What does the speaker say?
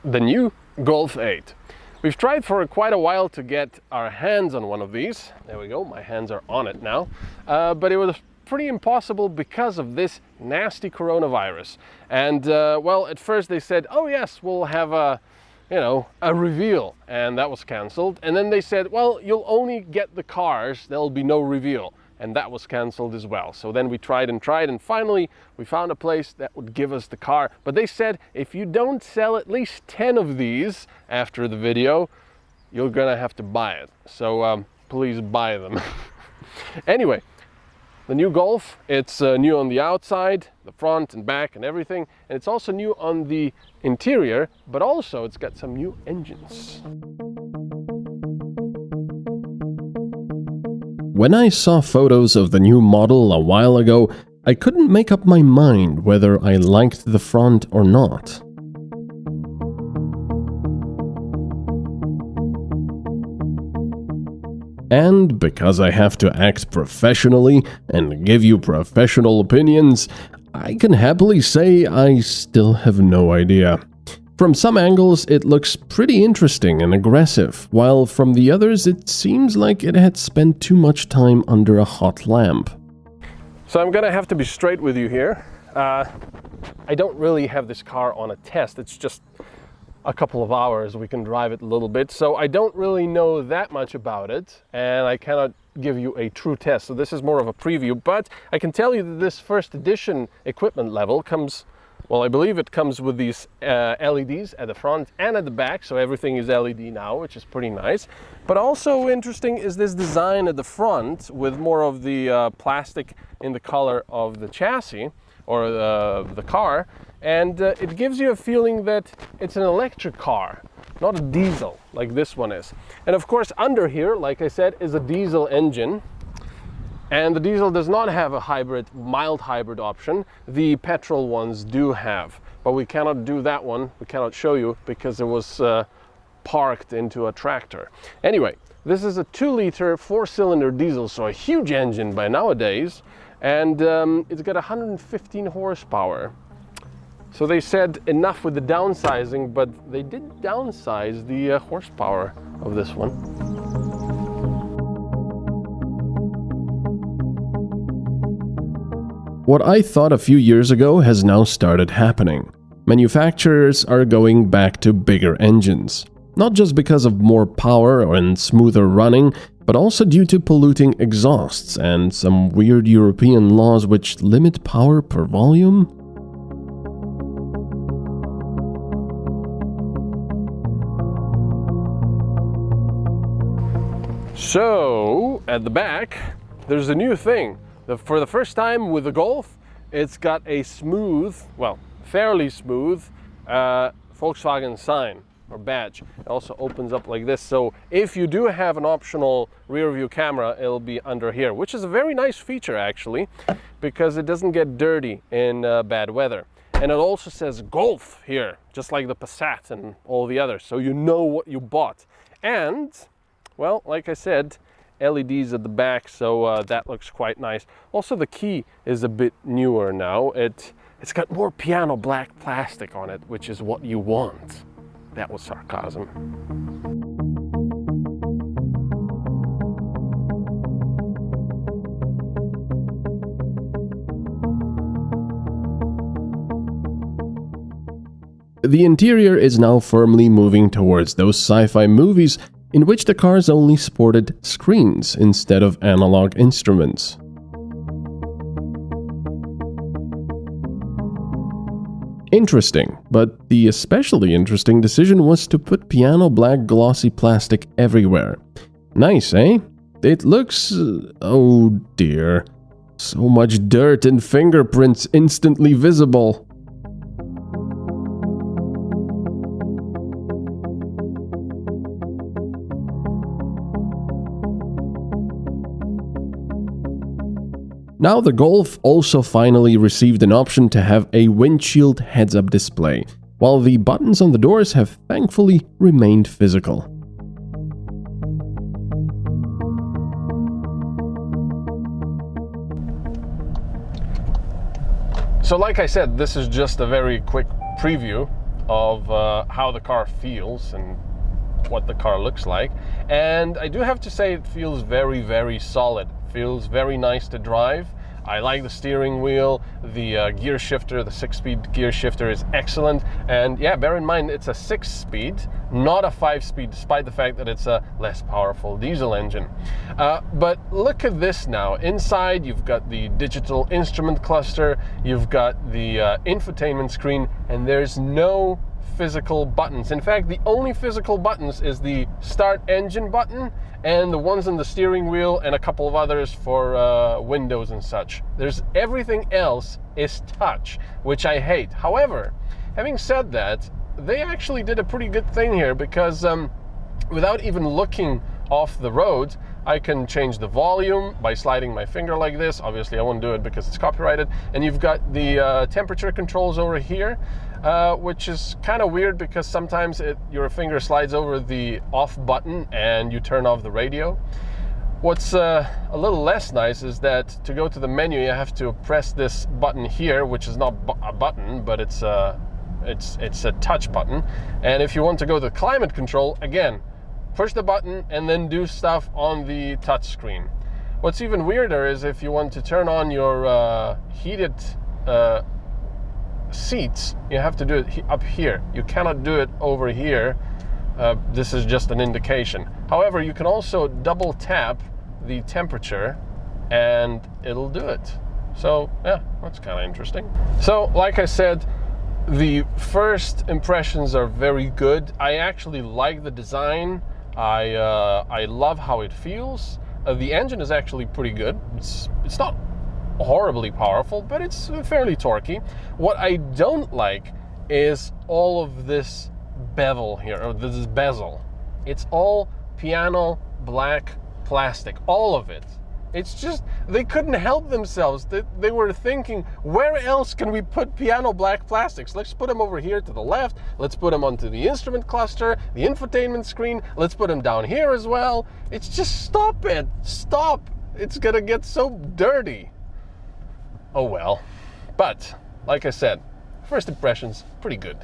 the new Golf 8. We've tried for quite a while to get our hands on one of these. There we go, my hands are on it now. But it was pretty impossible because of this nasty coronavirus. And well, at first they said, oh yes, we'll have a reveal, and that was cancelled. And then they said, well, you'll only get the cars, there'll be no reveal. And that was cancelled as well. So then we tried, and finally we found a place that would give us the car. But they said, if you don't sell at least 10 of these after the video, you're gonna have to buy it. So please buy them. Anyway, the new Golf, it's new on the outside, the front and back and everything. And it's also new on the interior, but also it's got some new engines. When I saw photos of the new model a while ago, I couldn't make up my mind whether I liked the front or not. And because I have to act professionally and give you professional opinions, I can happily say I still have no idea. From some angles, it looks pretty interesting and aggressive, while from the others, it seems like it had spent too much time under a hot lamp. So I'm gonna have to be straight with you here. I don't really have this car on a test. It's just a couple of hours. We can drive it a little bit. So I don't really know that much about it, and I cannot give you a true test. So this is more of a preview, but I can tell you that this first edition equipment level comes, well, I believe it comes with these LEDs at the front and at the back, so everything is LED now, which is pretty nice. But also interesting is this design at the front with more of the plastic in the color of the chassis or the car, and it gives you a feeling that it's an electric car, not a diesel like this one is. And of course under here, like I said, is a diesel engine. And the diesel does not have a hybrid, mild hybrid option. The petrol ones do have, but we cannot do that one. We cannot show you because it was parked into a tractor. Anyway, this is a 2-liter 4-cylinder diesel, so a huge engine by nowadays, and it's got 115 horsepower. So they said enough with the downsizing, but they did downsize the horsepower of this one. What I thought a few years ago has now started happening. Manufacturers are going back to bigger engines. Not just because of more power and smoother running, but also due to polluting exhausts and some weird European laws which limit power per volume. So, at the back, there's a new thing. For the first time with the Golf, it's got a smooth, well, fairly smooth Volkswagen sign or badge. It also opens up like this, so if you do have an optional rear view camera, it'll be under here, which is a very nice feature actually, because it doesn't get dirty in bad weather. And it also says Golf here, just like the Passat and all the others, so you know what you bought. And, well, like I said, LEDs at the back, so that looks quite nice. Also, the key is a bit newer now. It's got more piano black plastic on it, which is what you want. That was sarcasm. The interior is now firmly moving towards those sci-fi movies in which the cars only sported screens instead of analog instruments. Interesting, but the especially interesting decision was to put piano black glossy plastic everywhere. Nice, eh? It looks... oh dear. So much dirt and fingerprints instantly visible. Now the Golf also finally received an option to have a windshield heads-up display, while the buttons on the doors have thankfully remained physical. So like I said, this is just a very quick preview of how the car feels and what the car looks like. And I do have to say it feels very, very solid. Feels very nice to drive. I like the steering wheel, the gear shifter, the 6-speed gear shifter is excellent. And yeah, bear in mind it's a 6-speed, not a 5-speed, despite the fact that it's a less powerful diesel engine. But look at this now. Inside you've got the digital instrument cluster, you've got the infotainment screen, and there's no physical buttons. In fact, the only physical buttons is the start engine button and the ones on the steering wheel and a couple of others for windows and such. Everything else is touch, which I hate. However, having said that, they actually did a pretty good thing here, because without even looking off the road, I can change the volume by sliding my finger like this. Obviously I won't do it because it's copyrighted. And you've got the temperature controls over here, which is kind of weird because sometimes your finger slides over the off button and you turn off the radio. What's a little less nice is that to go to the menu you have to press this button here, which is not a button, but it's a touch button. And if you want to go to climate control, again, push the button and then do stuff on the touch screen. What's even weirder is if you want to turn on your heated seats, you have to do it up here. You cannot do it over here. This is just an indication. However, you can also double tap the temperature and it'll do it. So yeah, that's kind of interesting. So like I said, the first impressions are very good. I actually like the design. I love how it feels. The engine is actually pretty good. It's not horribly powerful, but it's fairly torquey. What I don't like is all of this bevel here, or this bezel. It's all piano black plastic, all of it. It's just, they couldn't help themselves. They were thinking, where else can we put piano black plastics? Let's put them over here to the left. Let's put them onto the instrument cluster, the infotainment screen. Let's put them down here as well. It's just, stop it. Stop. It's gonna get so dirty. Oh well. But, like I said, first impressions, pretty good.